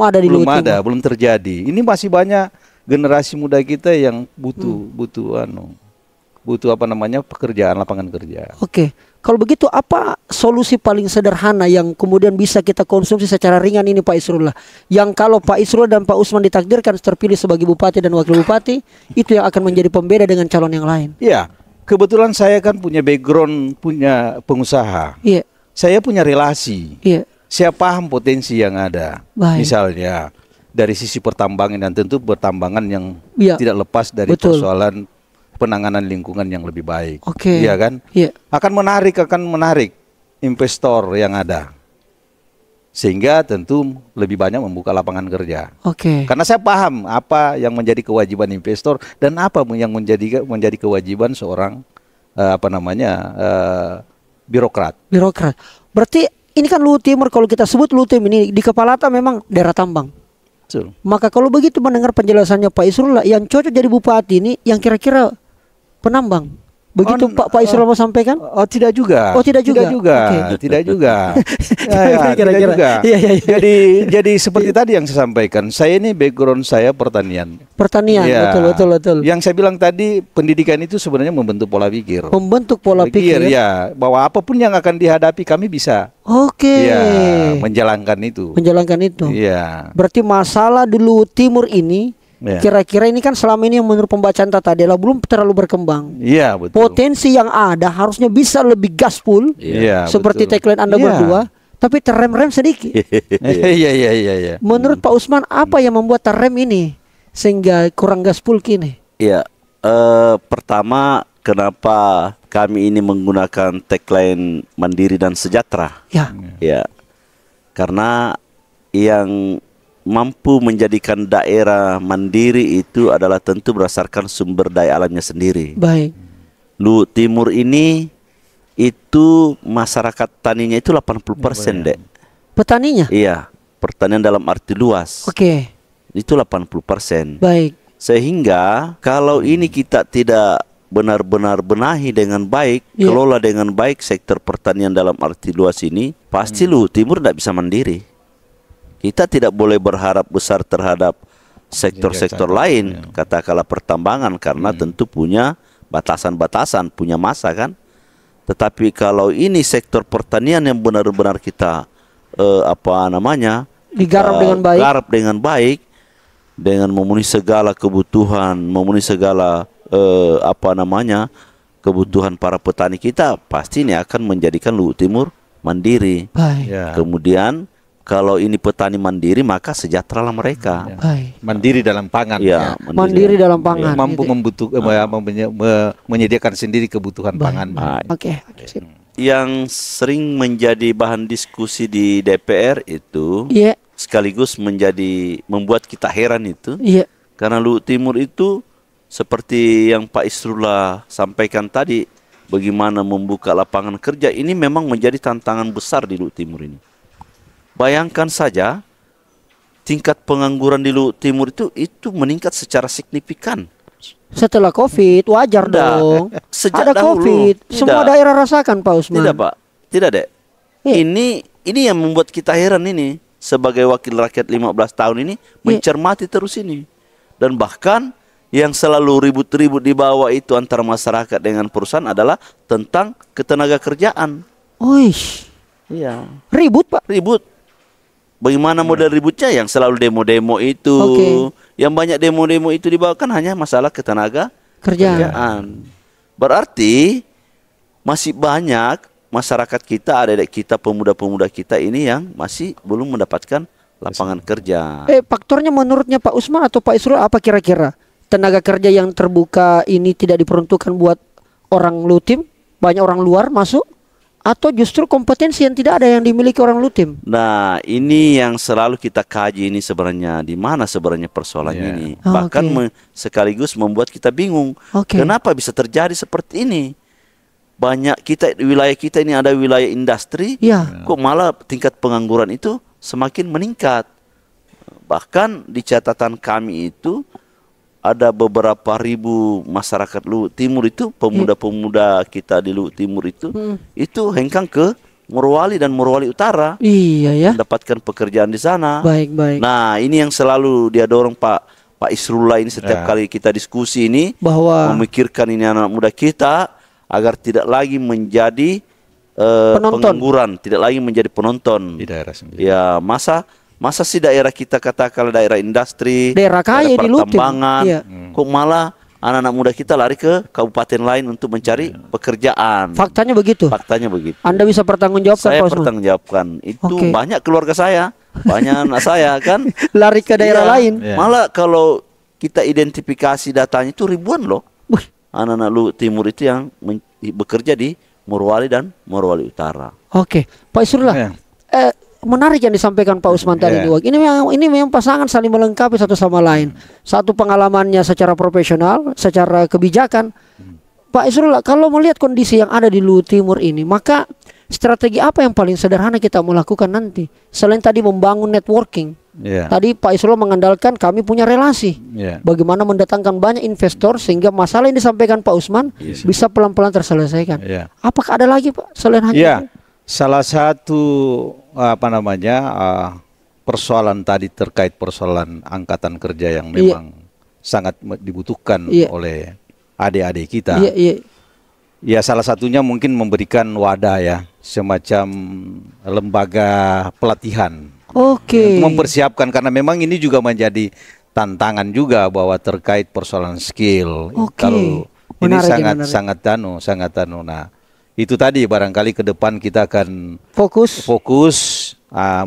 ada di Luhut Timur. belum terjadi. Ini masih banyak generasi muda kita yang butuh pekerjaan, lapangan kerja. Oke. Kalau begitu apa solusi paling sederhana yang kemudian bisa kita konsumsi secara ringan ini Pak Isrullah? Yang kalau Pak Isrullah dan Pak Usman ditakdirkan terpilih sebagai bupati dan wakil bupati, itu yang akan menjadi pembeda dengan calon yang lain. Iya. Kebetulan saya kan punya background, punya pengusaha. Iya. Saya punya relasi. Iya. Saya paham potensi yang ada. Baik. Misalnya dari sisi pertambangan, dan tentu pertambangan yang Iya. tidak lepas dari Betul. persoalan penanganan lingkungan yang lebih baik. Oke. Iya kan? Iya. Akan menarik investor yang ada. Sehingga tentu lebih banyak membuka lapangan kerja. Oke. Karena saya paham apa yang menjadi kewajiban investor dan apa yang menjadi kewajiban seorang birokrat. Birokrat. Berarti ini kan Luhut Timur, kalau kita sebut Luhut Timur ini di Kepalata memang daerah tambang. Betul. Maka kalau begitu mendengar penjelasannya Pak Isrullah, yang cocok jadi bupati ini yang kira-kira penambang. Begitu Pak Isrullah mau sampaikan? Oh, tidak juga. Oh, tidak juga. Tidak juga. Tidak Kira-kira. juga. Iya. Jadi seperti tadi yang saya sampaikan, saya ini background saya pertanian. Pertanian, Ya. betul. Yang saya bilang tadi, pendidikan itu sebenarnya membentuk pola pikir. Membentuk pola pikir. Ya, bahwa apapun yang akan dihadapi kami bisa. Oke. Ya, menjalankan itu. Menjalankan itu. Iya. Berarti masalah di Luhut Timur ini, Ya. kira-kira ini kan selama ini yang menurut pembacaan Tata Dela belum terlalu berkembang. Iya, betul. Potensi yang ada harusnya bisa lebih gaspol, Iya, seperti betul. tagline Anda Iya. berdua, tapi terrem-rem sedikit. Iya. Menurut Pak Usman, apa yang membuat terrem ini sehingga kurang gaspol kini? Ya, pertama kenapa kami ini menggunakan tagline mandiri dan sejahtera? Ya, Ya, karena yang mampu menjadikan daerah mandiri itu adalah tentu berdasarkan sumber daya alamnya sendiri. baik. Luhut Timur ini itu masyarakat taninya itu 80%, Dek. Petaninya? Iya, pertanian dalam arti luas. Oke, Itu 80%. baik. Sehingga kalau ini kita tidak benar-benar benahi dengan baik, Iya. kelola dengan baik sektor pertanian dalam arti luas ini, pasti Luhut Timur tidak bisa mandiri. Kita tidak boleh berharap besar terhadap sektor-sektor lain, katakanlah pertambangan, karena tentu punya batasan-batasan, punya masa kan. Tetapi kalau ini sektor pertanian yang benar-benar kita Digarap dengan baik. garap dengan baik, dengan memenuhi segala kebutuhan, memenuhi segala kebutuhan para petani kita, pasti ini akan menjadikan Luhut Timur mandiri. Baik. Ya. Kemudian kalau ini petani mandiri maka sejahteralah mereka. Baik. Mandiri dalam pangan. Ya, Mandiri dalam pangan. Mampu gitu. menyediakan sendiri kebutuhan pangan. Oke. Sip. Yang sering menjadi bahan diskusi di DPR itu Iya. sekaligus membuat kita heran itu. Iya. Karena Luhut Timur itu seperti yang Pak Isrullah sampaikan tadi, bagaimana membuka lapangan kerja ini memang menjadi tantangan besar di Luhut Timur ini. Bayangkan saja tingkat pengangguran di Luhut Timur itu meningkat secara signifikan. Setelah COVID wajar dong. Sejak Ada dahulu. COVID, semua daerah rasakan Pak Usman. Tidak, Pak. Tidak, Dek. Ini yang membuat kita heran ini. Sebagai wakil rakyat 15 tahun ini mencermati terus ini. Dan bahkan yang selalu ribut-ribut di bawah itu antara masyarakat dengan perusahaan adalah tentang ketenaga kerjaan. Oish. Iya. Ribut Pak. Ribut. Bagaimana model ributnya? Yang selalu demo-demo itu. Yang banyak demo-demo itu dibawakan hanya masalah ketenaga kerjaan. Berarti masih banyak masyarakat kita, adik-adik kita, pemuda-pemuda kita ini yang masih belum mendapatkan lapangan kerja. Faktornya menurutnya Pak Usman atau Pak Isrul apa kira-kira? Tenaga kerja yang terbuka ini tidak diperuntukkan buat orang Lutim, banyak orang luar masuk, atau justru kompetensi yang tidak ada yang dimiliki orang Lutim? Nah, ini yang selalu kita kaji ini sebenarnya di mana sebenarnya persoalannya ini. Bahkan sekaligus membuat kita bingung. Kenapa bisa terjadi seperti ini? Banyak kita, wilayah kita ini ada wilayah industri, kok malah tingkat pengangguran itu semakin meningkat. Bahkan di catatan kami itu ada beberapa ribu masyarakat Luhut Timur itu, pemuda-pemuda kita di Luhut Timur itu hengkang ke Morowali dan Morowali Utara. Iya ya. Mendapatkan pekerjaan di sana. Baik. Nah, ini yang selalu dia dorong Pak Isrullah ini setiap kali kita diskusi ini, bahwa memikirkan ini anak muda kita agar tidak lagi menjadi pengangguran, tidak lagi menjadi penonton di daerah sendiri. Ya, masa sih daerah kita katakanlah daerah industri, daerah kaya di Lutim, kok malah anak-anak muda kita lari ke kabupaten lain untuk mencari pekerjaan. Faktanya begitu. Faktanya begitu. Anda bisa pertanggungjawabkan. Saya pertanggungjawabkan. Itu banyak keluarga saya, banyak anak saya kan lari ke daerah lain. Malah kalau kita identifikasi datanya itu ribuan loh. Anak-anak Luhut Timur itu yang bekerja di Morowali dan Morowali Utara. Pak Isrullah. Menarik yang disampaikan Pak Usman tadi. Ini memang pasangan saling melengkapi satu sama lain. Satu pengalamannya secara profesional, secara kebijakan. Pak Isrullah, kalau melihat kondisi yang ada di Luhut Timur ini, maka strategi apa yang paling sederhana kita mau lakukan nanti? Selain tadi membangun networking. Tadi Pak Isrullah mengandalkan kami punya relasi. Bagaimana mendatangkan banyak investor sehingga masalah yang disampaikan Pak Usman bisa pelan-pelan terselesaikan. Apakah ada lagi Pak selain hanya itu? Salah satu persoalan tadi terkait persoalan angkatan kerja yang memang sangat dibutuhkan oleh adik-adik kita. Ya, salah satunya mungkin memberikan wadah ya, semacam lembaga pelatihan. Mempersiapkan, karena memang ini juga menjadi tantangan juga bahwa terkait persoalan skill. Kalau ini sangat anu. Nah, itu tadi barangkali ke depan kita akan fokus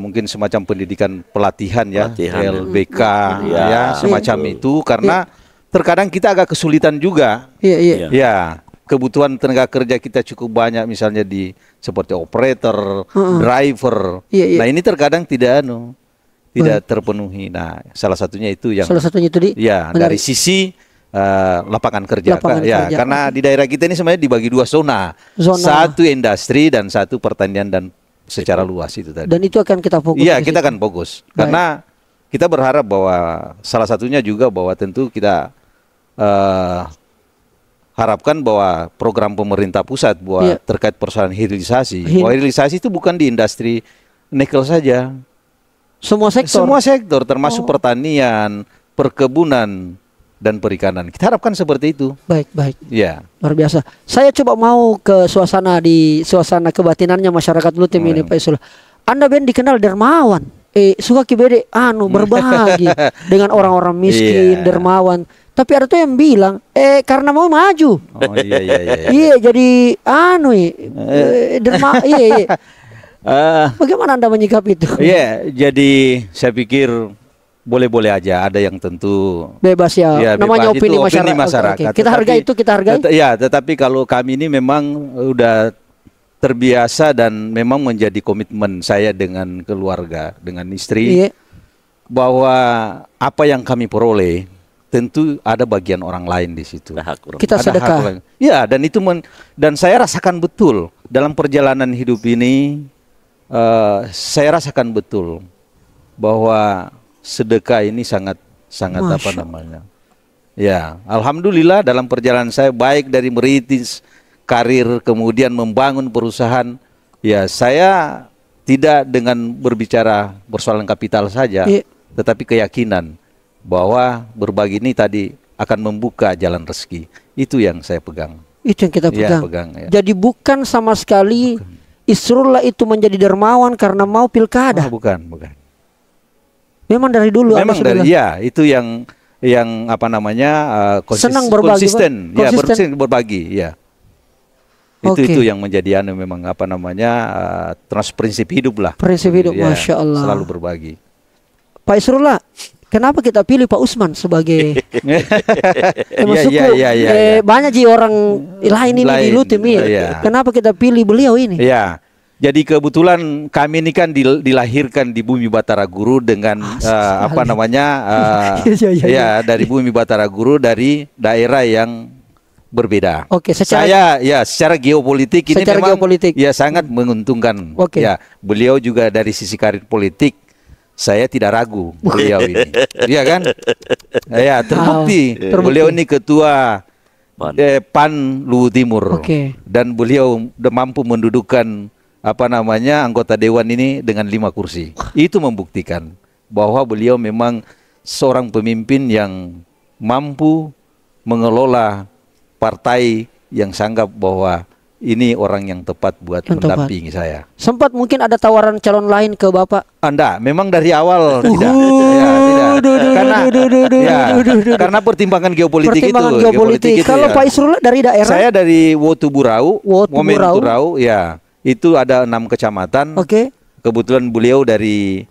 mungkin semacam pendidikan pelatihan ya, LBK semacam itu, karena terkadang kita agak kesulitan juga. Ya, kebutuhan tenaga kerja kita cukup banyak, misalnya seperti operator, driver. Nah, ini terkadang tidak terpenuhi. Nah, salah satunya itu dari sisi lapangan kerja. Karena di daerah kita ini sebenarnya dibagi dua zona. Satu industri dan satu pertanian dan secara luas itu tadi. Dan itu akan kita fokus. Iya, kita akan fokus. Karena kita berharap bahwa salah satunya juga bahwa tentu kita harapkan bahwa program pemerintah pusat buat terkait persoalan hilirisasi. Bahwa hilirisasi itu bukan di industri nikel saja. Semua sektor termasuk pertanian, perkebunan dan perikanan. Kita harapkan seperti itu. Baik. Ya. Luar biasa. Saya coba mau ke suasana kebatinannya masyarakat Lutim ini Pak Isrullah. Anda dikenal dermawan. Suka kibede berbagi dengan orang-orang miskin, dermawan. Tapi ada tuh yang bilang, karena mau maju. Iya. Iya, jadi Bagaimana Anda menyikapi itu? Iya, jadi saya pikir boleh-boleh aja. Ada yang tentu Bebas ya. Namanya bebas. opini Itu masyarakat. masyarakat. Oke. Kita hargai itu, kita hargai. Ya, tetapi kalau kami ini memang udah terbiasa dan memang menjadi komitmen saya dengan keluarga, dengan istri, bahwa apa yang kami peroleh tentu ada bagian orang lain di situ. Kita sedekah. Ya, dan itu dan saya rasakan betul dalam perjalanan hidup ini. Saya rasakan betul bahwa sedekah ini sangat apa namanya? Ya, alhamdulillah dalam perjalanan saya baik dari merintis karir kemudian membangun perusahaan, ya saya tidak dengan berbicara persoalan kapital saja, tetapi keyakinan bahwa berbagi ini tadi akan membuka jalan rezeki. Itu yang saya pegang. Itu yang kita pegang. Ya. Jadi bukan sama sekali Isrullah itu menjadi dermawan karena mau pilkada. Bukan. Memang dari dulu. Memang dari itu yang apa namanya senang berbagi, konsisten, berbagi, ya. Itu yang menjadi memang apa namanya prinsip hidup lah. Prinsip hidup, ya, Masya Allah. Selalu berbagi. Pak Isrullah, kenapa kita pilih Pak Usman sebagai banyak orang lain ini di Lutim Kenapa kita pilih beliau ini? Ya. Jadi kebetulan kami ini kan dilahirkan di bumi Batara Guru dengan apa namanya dari bumi Batara Guru dari daerah yang berbeda. Oke, secara geopolitik ini memang ya sangat menguntungkan. Ya, beliau juga dari sisi karir politik saya tidak ragu beliau ini. Iya kan? Ya, terbukti. Beliau ini ketua PAN Luwu Timur. Dan beliau mampu mendudukan apa namanya anggota dewan ini dengan 5 kursi. Itu membuktikan bahwa beliau memang seorang pemimpin yang mampu mengelola partai yang sanggap bahwa ini orang yang tepat buat mendampingi saya. Sempat mungkin ada tawaran calon lain ke Bapak? Anda memang dari awal tidak. Karena pertimbangan geopolitik itu. Kalau Pak Isrullah dari daerah? Saya dari Wotu Burau, ya. Itu ada 6 kecamatan. Kebetulan beliau dari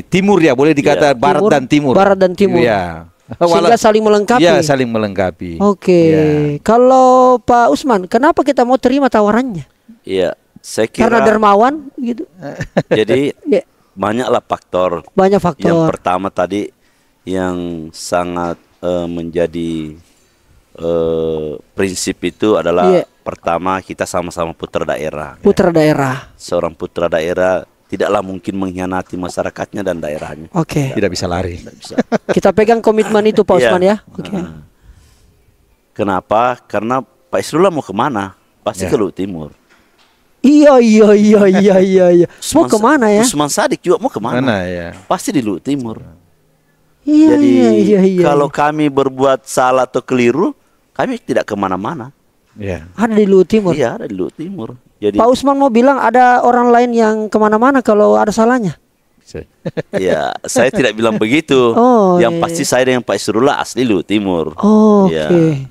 timur ya, boleh dikata barat dan timur. Barat dan timur. Ya. Sehingga saling melengkapi. Ya, saling melengkapi. Kalau Pak Usman, kenapa kita mau terima tawarannya? Iya, saya kira karena dermawan gitu. Jadi banyaklah faktor. Banyak faktor. Yang pertama tadi yang sangat menjadi prinsip itu adalah pertama kita sama-sama putra daerah. Putra daerah. Seorang putra daerah tidaklah mungkin mengkhianati masyarakatnya dan daerahnya. Tidak bisa lari. Kita pegang komitmen itu Pak Usman ya. Kenapa? Karena Pak Isrullah mau kemana? Pasti ke Luwu Timur. Iya. Mau kemana ya? Usman Sadik juga mau kemana? Pasti di Luwu Timur. Jadi kalau kami berbuat salah atau keliru, kami tidak kemana-mana. Ada di Luwu Timur. Iya, ada di Luwu Timur. Jadi, Pak Usman mau bilang ada orang lain yang kemana-mana kalau ada salahnya. Ya, saya tidak bilang begitu. Yang pasti saya dengan Pak Isrullah asli Luwu Timur.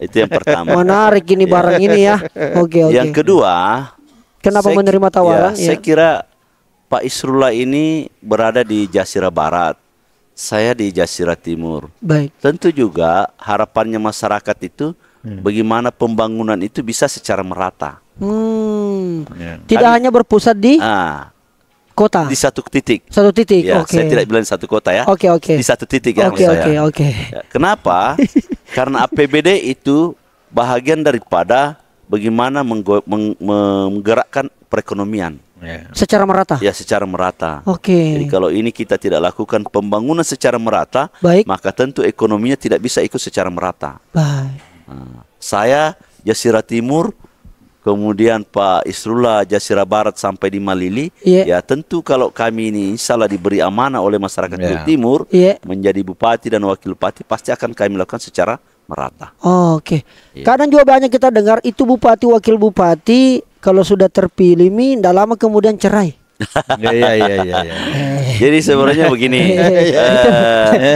Itu yang pertama. Menarik ini barang ini ya. Yang kedua, kenapa menerima tawaran? Saya kira Pak Isrullah ini berada di Jasira Barat. Saya di Jasira Timur. Baik. Tentu juga harapannya masyarakat itu bagaimana pembangunan itu bisa secara merata. Tidak hanya berpusat di kota. Di satu titik. Satu titik. Ya, saya tidak bilang satu kota ya. Di satu titik ya. Ya, kenapa? Karena APBD itu bahagian daripada bagaimana menggerakkan perekonomian. Secara merata. Ya, secara merata. Jadi kalau ini kita tidak lakukan pembangunan secara merata, maka tentu ekonominya tidak bisa ikut secara merata. Saya Jasira Timur, kemudian Pak Isrullah Jasira Barat sampai di Malili. Ya tentu kalau kami ini insyaallah diberi amanah oleh masyarakat Luwu Timur menjadi bupati dan wakil bupati, pasti akan kami lakukan secara merata. Kadang juga banyak kita dengar itu bupati wakil bupati kalau sudah terpilih tidak lama kemudian cerai. Jadi sebenarnya begini.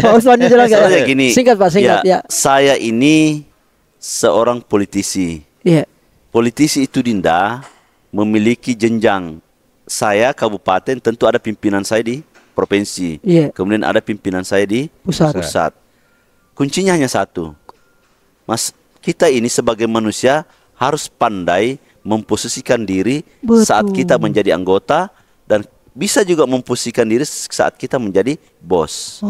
Pak Usman jelaskan. Singkat Pak, singkat ya. Saya ini seorang politisi. Politisi itu Dinda memiliki jenjang saya kabupaten tentu ada pimpinan saya di provinsi. Kemudian ada pimpinan saya di pusat. Kuncinya hanya satu. Mas, kita ini sebagai manusia harus pandai memposisikan diri saat kita menjadi anggota dan bisa juga memposisikan diri saat kita menjadi bos.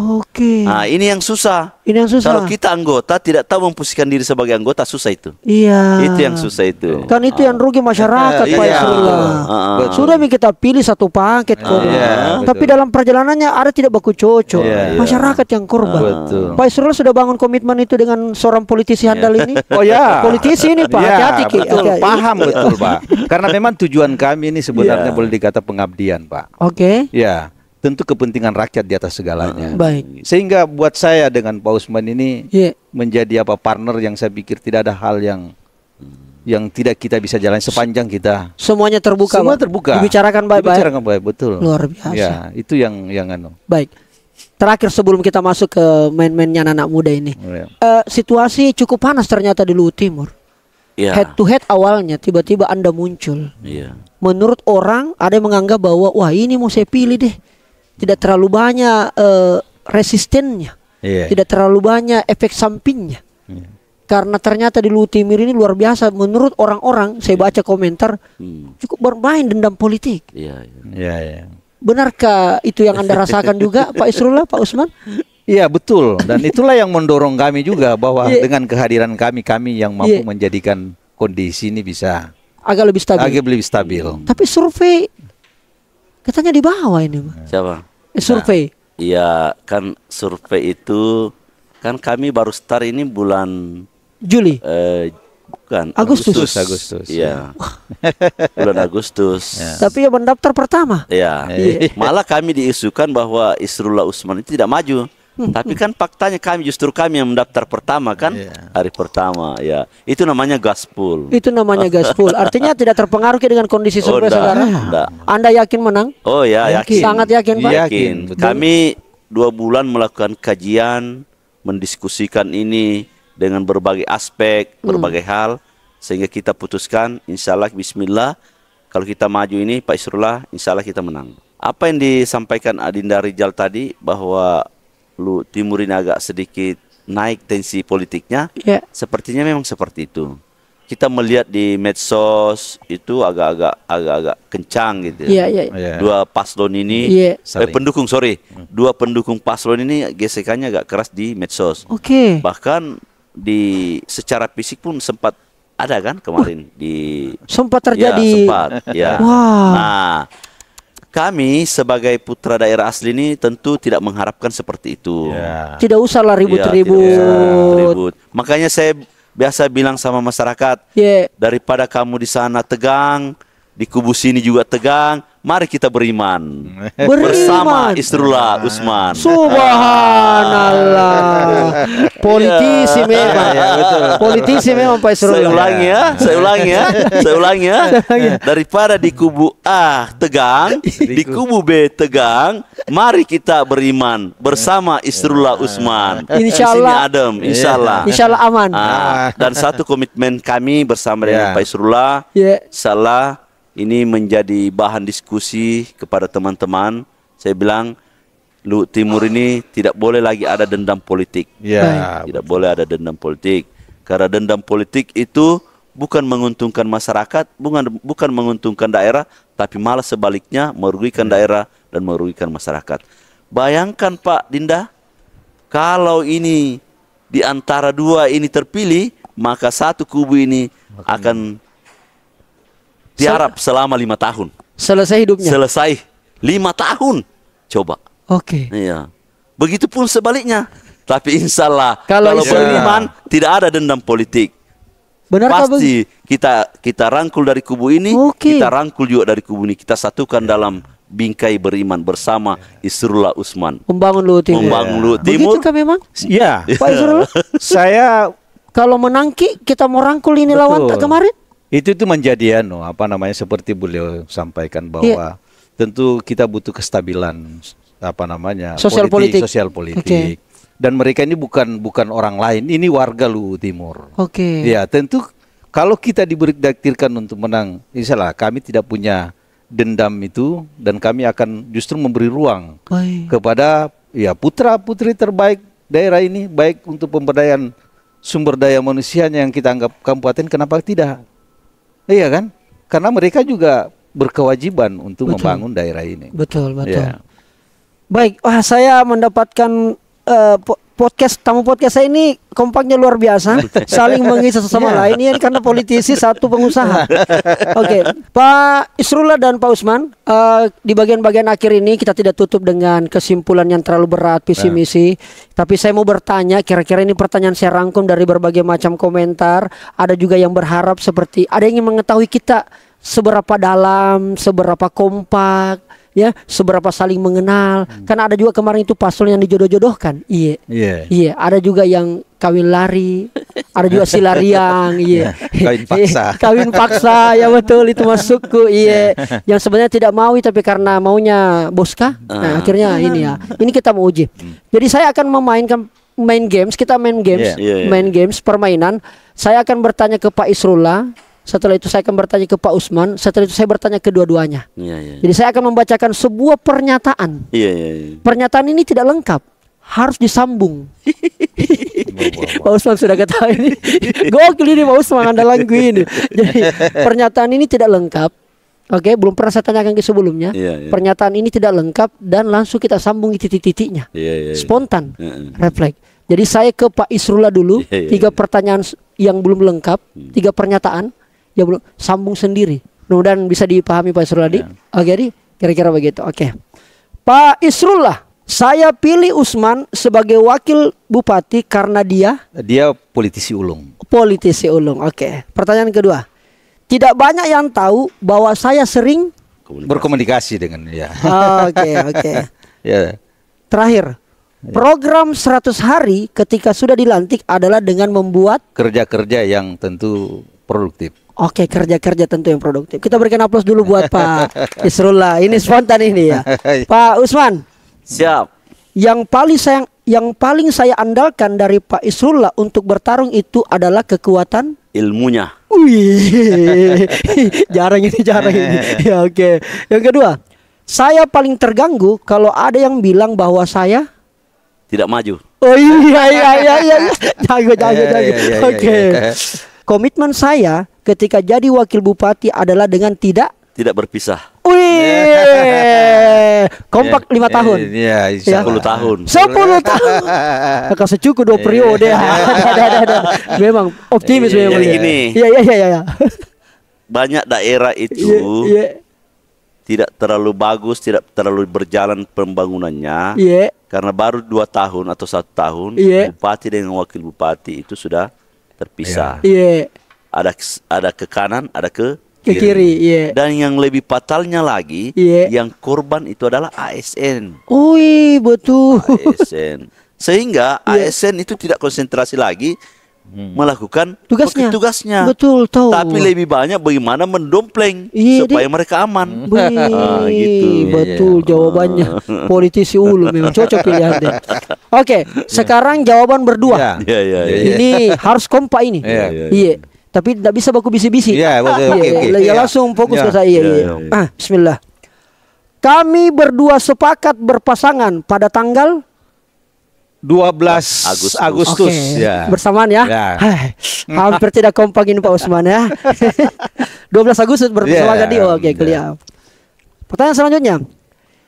Nah, ini yang susah. Kalau kita anggota tidak tahu memposisikan diri sebagai anggota, susah itu. Itu yang susah itu. Kan itu yang rugi masyarakat, Pak Isrullah. Sudah kita pilih satu paket kok. Tapi dalam perjalanannya ada tidak baku cocok. Masyarakat yang korban. Pak Isrullah sudah bangun komitmen itu dengan seorang politisi handal ini. Politisi ini Pak, hati-hati. Betul, paham betul Pak. Karena memang tujuan kami ini sebenarnya boleh dikata pengabdian Pak. Ya, tentu kepentingan rakyat di atas segalanya. Baik. Sehingga buat saya dengan Pak Usman ini menjadi partner yang saya pikir tidak ada hal yang tidak kita bisa jalan sepanjang kita. Semuanya terbuka. Semua terbuka. Dibicarakan baik-baik. Dibicarakan baik, betul. Luar biasa. Ya, itu yang Baik. Terakhir sebelum kita masuk ke main-mainnya anak muda ini. Situasi cukup panas ternyata di Luhut Timur. Head to head awalnya tiba-tiba Anda muncul. Menurut orang ada yang menganggap bahwa wah ini mau saya pilih deh. Tidak terlalu banyak resistennya. Tidak terlalu banyak efek sampingnya. Karena ternyata di Luhut Timur ini luar biasa. Menurut orang-orang, saya baca komentar cukup bermain dendam politik. Benarkah itu yang Anda rasakan juga Pak Isrullah, Pak Usman? Iya betul, dan itulah yang mendorong kami juga bahwa dengan kehadiran kami yang mampu menjadikan kondisi ini bisa agak lebih stabil. Tapi survei katanya di bawah ini, Pak. Siapa? Survei. Iya, kan survei itu kan kami baru start ini bulan Juli. Bukan. Agustus. Iya. Bulan Agustus. Tapi ya mendaftar pertama. Iya. Malah kami diisukan bahwa Isrullah Usman itu tidak maju. Tapi kan faktanya justru kami yang mendaftar pertama kan, hari pertama ya. Itu namanya gaspol. Artinya tidak terpengaruh dengan kondisi survei sekarang. Anda yakin menang? Oh ya, yakin. Sangat yakin Pak? Yakin. Kami 2 bulan melakukan kajian, mendiskusikan ini dengan berbagai aspek, berbagai hal, sehingga kita putuskan insya Allah bismillah kalau kita maju ini Pak Isrullah insya Allah kita menang. Apa yang disampaikan Adinda Rijal tadi bahwa Luhut Timur ini agak sedikit naik tensi politiknya, sepertinya memang seperti itu. Kita melihat di medsos itu agak kencang gitu. Dua paslon ini, dua pendukung paslon ini gesekannya agak keras di medsos. Bahkan secara fisik pun sempat ada kan kemarin sempat terjadi. Nah, kami sebagai putra daerah asli ini tentu tidak mengharapkan seperti itu. Tidak usahlah ribut-ribut. Makanya saya biasa bilang sama masyarakat, daripada kamu di sana tegang, di kubu sini juga tegang, mari kita beriman. Bersama Isrullah Usman. Subhanallah. Politisi memang. Politisi memang Pak Isrullah. Saya ulangi ya. Daripada di kubu A tegang, di kubu B tegang, mari kita beriman bersama Isrullah Usman. Insyaallah adem, insyaallah. Insyaallah aman. Dan satu komitmen kami bersama dengan Pak Isrullah, insyaallah ini menjadi bahan diskusi kepada teman-teman. Saya bilang Luhut Timur ini tidak boleh lagi ada dendam politik. Tidak boleh ada dendam politik. Karena dendam politik itu bukan menguntungkan masyarakat, bukan menguntungkan daerah, tapi malah sebaliknya merugikan daerah dan merugikan masyarakat. Bayangkan Pak Dinda, kalau ini di antara dua ini terpilih, maka satu kubu ini akan tiarap selama 5 tahun. Selesai hidupnya. Selesai 5 tahun. Coba. Iya. Begitupun sebaliknya. Tapi insya Allah kalau beriman tidak ada dendam politik. Pasti kita rangkul dari kubu ini, kita rangkul juga dari kubu ini. Kita satukan dalam bingkai beriman bersama Isrullah Usman. Membangun Luhut Timur. Timur. Begitu memang? Ya. Pak Isrullah, saya kalau menangki kita mau rangkul ini lawan kemarin. Itu menjadi seperti beliau sampaikan bahwa tentu kita butuh kestabilan sosial politik. Dan mereka ini bukan orang lain, ini warga Luhut Timur. Ya, tentu kalau kita diberi takdirkan untuk menang, insyaallah kami tidak punya dendam itu, dan kami akan justru memberi ruang Baik. kepada ya putra-putri terbaik daerah ini, baik untuk pemberdayaan sumber daya manusianya yang kita anggap kabupaten, kenapa tidak? Iya kan? Karena mereka juga berkewajiban untuk Betul. membangun daerah ini. Betul, betul. Ya. Baik, wah saya mendapatkan tamu podcast saya ini kompaknya luar biasa, saling mengisi satu sama lain. Ini karena politisi satu pengusaha. Oke, Pak Isrullah dan Pak Usman, di bagian-bagian akhir ini kita tidak tutup dengan kesimpulan yang terlalu berat, visi misi. Tapi saya mau bertanya, kira-kira ini pertanyaan saya rangkum dari berbagai macam komentar. Ada juga yang berharap seperti ada yang ingin mengetahui kita seberapa dalam, seberapa kompak, ya, seberapa saling mengenal. Karena ada juga kemarin itu paslon yang dijodoh-jodohkan. Iya. Iya, ada juga yang kawin lari, ada juga silariang, iya. Kawin paksa. Kawin paksa, ya betul, itu masukku, iya. Yang sebenarnya tidak mau tapi karena maunya boska. Nah, akhirnya ini ya. Ini kita mau uji. Jadi saya akan memainkan main games, main games permainan. Saya akan bertanya ke Pak Isrullah. Setelah itu saya akan bertanya ke Pak Usman. Setelah itu saya bertanya ke dua-duanya. Jadi saya akan membacakan sebuah pernyataan. Pernyataan ini tidak lengkap, harus disambung. Pak Usman sudah ketahui ini. Gokil ini Pak Usman, andalanku ini. Jadi pernyataan ini tidak lengkap. Oke, belum pernah saya tanyakan ke sebelumnya. Pernyataan ini tidak lengkap dan langsung kita sambung titik-titiknya. Spontan, refleks. Jadi saya ke Pak Isrullah dulu. 3 pertanyaan yang belum lengkap, 3 pernyataan yang belum sambung sendiri. Mudah-mudahan bisa dipahami Pak Isrullah. Oke, jadi kira-kira begitu. Oke, Pak Isrullah, saya pilih Usman sebagai wakil bupati karena dia politisi ulung. Politisi ulung. Oke. Pertanyaan kedua. Tidak banyak yang tahu bahwa saya sering berkomunikasi dengan dia. Oke. Ya. Terakhir. Program 100 hari ketika sudah dilantik adalah dengan membuat kerja-kerja yang tentu produktif. Oke, kerja-kerja tentu yang produktif. Kita berikan aplaus dulu buat Pak Isrullah. Ini spontan ini ya. Pak Usman. Siap. Yang paling saya andalkan dari Pak Isrullah untuk bertarung itu adalah kekuatan ilmunya. Wih, jarang ini. Ya, oke. Yang kedua, saya paling terganggu kalau ada yang bilang bahwa saya tidak maju. Oh iya. Jago. Oke. Komitmen saya ketika jadi wakil bupati adalah dengan tidak berpisah. Wih, kompak 5 tahun. Iya, 10 tahun. 10 tahun. Kasih cukup 2 periode. Ada. Memang optimis memang. Jadi gini. Iya. Banyak daerah itu tidak terlalu bagus, tidak terlalu berjalan pembangunannya. Karena baru 2 tahun atau 1 tahun bupati dengan wakil bupati itu sudah terpisah. Ada ke kanan, ada ke kiri. Dan yang lebih fatalnya lagi, yang korban itu adalah ASN. Betul. ASN. Sehingga ASN itu tidak konsentrasi lagi melakukan tugasnya. Betul, tahu. Tapi lebih banyak bagaimana mendompleng supaya mereka aman. Gitu. Betul jawabannya. Politisi ulum memang cocok pilihannya. Oke, sekarang jawaban berdua. Ini harus kompak ini. Iya. Tapi tidak bisa baku bisi-bisi. Oke. Langsung fokus ke saya. Bismillah. Kami berdua sepakat berpasangan pada tanggal 12 Agustus. Bersamaan ya. Hampir tidak kompak ini Pak Usman ya. 12 Agustus bersamaan tadi. Oke, clear. Pertanyaan selanjutnya.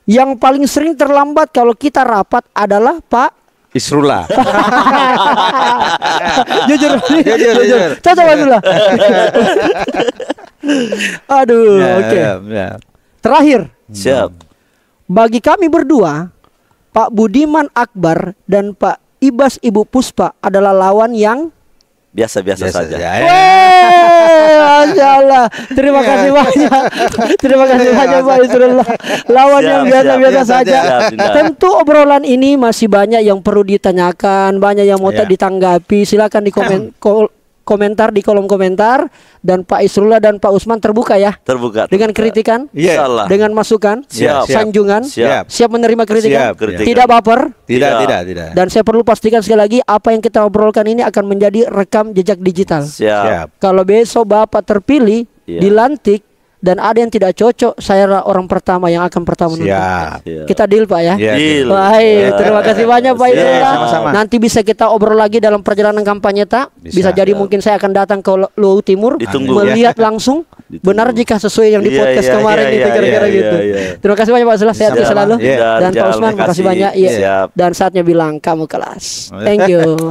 Yang paling sering terlambat kalau kita rapat adalah Pak Isrullah. Jujur. Coba dulu. Aduh, oke. Terakhir. Siap. Bagi kami berdua, Pak Budiman Akbar dan Pak Ibas Ibu Puspa adalah lawan yang biasa-biasa saja. Masya Allah. Terima kasih banyak. Terima kasih banyak Pak Isrullah. Lawan yang biasa-biasa saja. Tentu obrolan ini masih banyak yang perlu ditanyakan, banyak yang mau ditanggapi. Silakan di komentar di kolom komentar. Dan Pak Isrullah dan Pak Usman terbuka ya. Terbuka. Dengan kritikan, dengan masukan, sanjungan, siap menerima kritikan. Tidak baper. Tidak. Dan saya perlu pastikan sekali lagi apa yang kita obrolkan ini akan menjadi rekam jejak digital. Siap. Kalau besok Bapak terpilih, dilantik, dan ada yang tidak cocok, saya orang pertama yang akan pertama nonton. Siap. Kita deal Pak ya. Deal. Baik, terima kasih banyak Pak Isrullah. sama-sama. Nanti bisa kita obrol lagi dalam perjalanan kampanye tak? Bisa jadi mungkin saya akan datang ke Luwu Timur Ditunggu. melihat langsung. Benar jika sesuai yang di podcast kemarin gitu kira-kira gitu. Terima kasih banyak Pak Isrullah, sehat selalu. Dan Pak Usman makasih banyak. Iya. Dan saatnya bilang kamu kelas. Thank you.